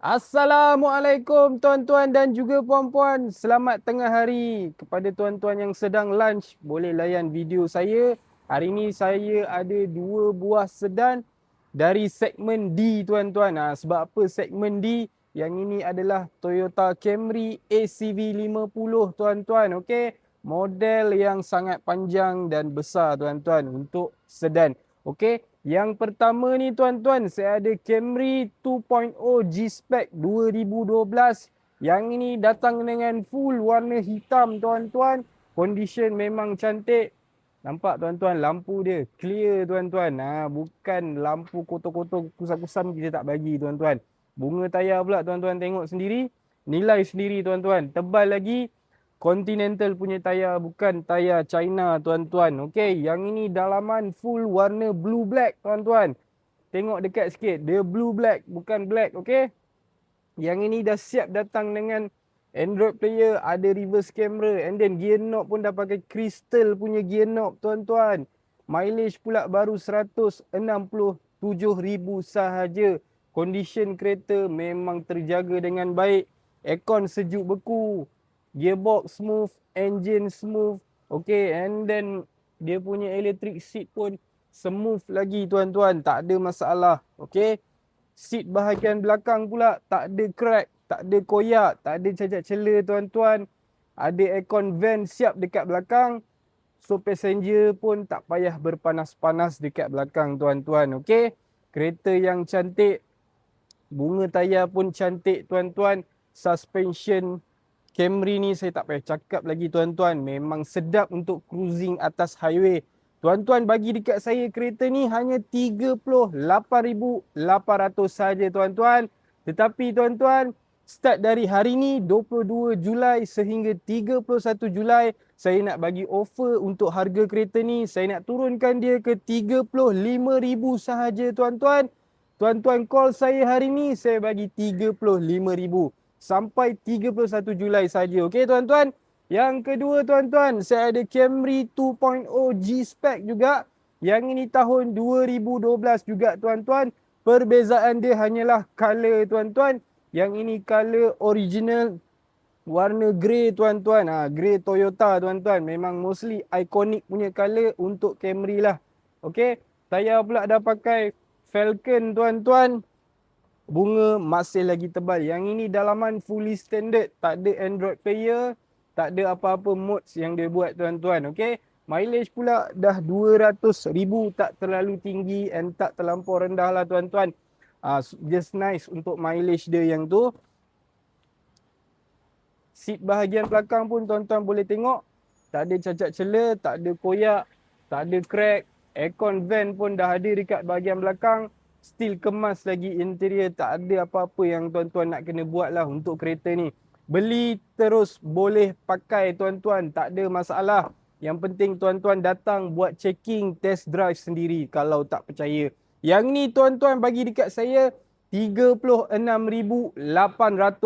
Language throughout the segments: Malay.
Assalamualaikum tuan-tuan dan juga puan-puan. Selamat tengah hari kepada tuan-tuan yang sedang lunch. Boleh layan video saya. Hari ini saya ada dua buah sedan dari segmen D tuan-tuan. Sebab apa segmen D? Yang ini adalah Toyota Camry ACV 50 tuan-tuan. Okey, model yang sangat panjang dan besar tuan-tuan untuk sedan. Okey, yang pertama ni tuan-tuan, saya ada Camry 2.0 G-Spec 2012. Yang ini datang dengan full warna hitam tuan-tuan. Condition memang cantik. Nampak tuan-tuan, lampu dia clear tuan-tuan. Bukan lampu kotor-kotor kusam-kusam kita tak bagi tuan-tuan. Bunga tayar pula tuan-tuan tengok sendiri. Nilai sendiri tuan-tuan. Tebal lagi. Continental punya tayar, bukan tayar China tuan-tuan. Okey, yang ini dalaman full warna blue black tuan-tuan. Tengok dekat sikit, dia blue black bukan black, okey. Yang ini dah siap datang dengan Android player, ada reverse camera, and then gear knob pun dah pakai crystal punya gear knob tuan-tuan. Mileage pula baru 167,000 sahaja. Condition kereta memang terjaga dengan baik. Aircon sejuk beku. Gearbox smooth, engine smooth. Okay, and then dia punya electric seat pun smooth lagi tuan-tuan. Tak ada masalah. Okay. Seat bahagian belakang pula tak ada crack, tak ada koyak, tak ada cacat cela tuan-tuan. Ada aircon vent siap dekat belakang. So passenger pun tak payah berpanas-panas dekat belakang tuan-tuan. Okay. Kereta yang cantik. Bunga tayar pun cantik tuan-tuan. Suspension Camry ni saya tak payah cakap lagi tuan-tuan. Memang sedap untuk cruising atas highway. Tuan-tuan bagi dekat saya kereta ni hanya 38,800 saja tuan-tuan. Tetapi tuan-tuan, start dari hari ni 22 Julai sehingga 31 Julai. Saya nak bagi offer untuk harga kereta ni. Saya nak turunkan dia ke 35,000 sahaja tuan-tuan. Tuan-tuan call saya hari ni, saya bagi 35,000 sampai 31 Julai saja. Okey tuan-tuan. Yang kedua tuan-tuan, saya ada Camry 2.0 G-Spec juga. Yang ini tahun 2012 juga tuan-tuan. Perbezaan dia hanyalah color tuan-tuan. Yang ini color original warna grey tuan-tuan. Grey Toyota tuan-tuan. Memang mostly iconic punya color untuk Camry lah. Okey. Tayar pula dah pakai Falcon tuan-tuan. Bunga masih lagi tebal. Yang ini dalaman fully standard. Tak ada Android player. Tak ada apa-apa modes yang dia buat tuan-tuan. Okay. Mileage pula dah 200,000. Tak terlalu tinggi and tak terlampau rendah lah tuan-tuan. Just nice untuk mileage dia yang tu. Seat bahagian belakang pun tuan-tuan boleh tengok. Tak ada cacat cela. Tak ada koyak. Tak ada crack. Aircon vent pun dah ada dekat bahagian belakang. Still kemas lagi interior. Tak ada apa-apa yang tuan-tuan nak kena buat lah untuk kereta ni. Beli terus boleh pakai tuan-tuan. Tak ada masalah. Yang penting tuan-tuan datang buat checking test drive sendiri kalau tak percaya. Yang ni tuan-tuan bagi dekat saya 36,800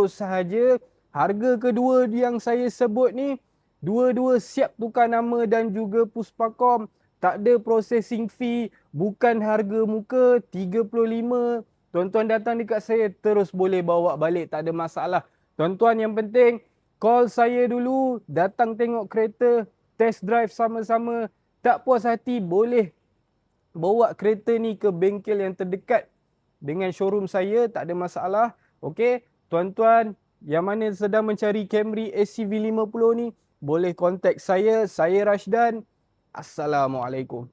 sahaja. Harga kedua yang saya sebut ni, dua-dua siap tukar nama dan juga puspakom. Tak ada processing fee, bukan harga muka 35. Tuan-tuan datang dekat saya terus boleh bawa balik, tak ada masalah. Tuan-tuan yang penting call saya dulu, datang tengok kereta, test drive sama-sama. Tak puas hati boleh bawa kereta ni ke bengkel yang terdekat dengan showroom saya, tak ada masalah. Okey, tuan-tuan yang mana sedang mencari Camry ACV 50 ni, boleh contact saya Rashdan. Assalamualaikum.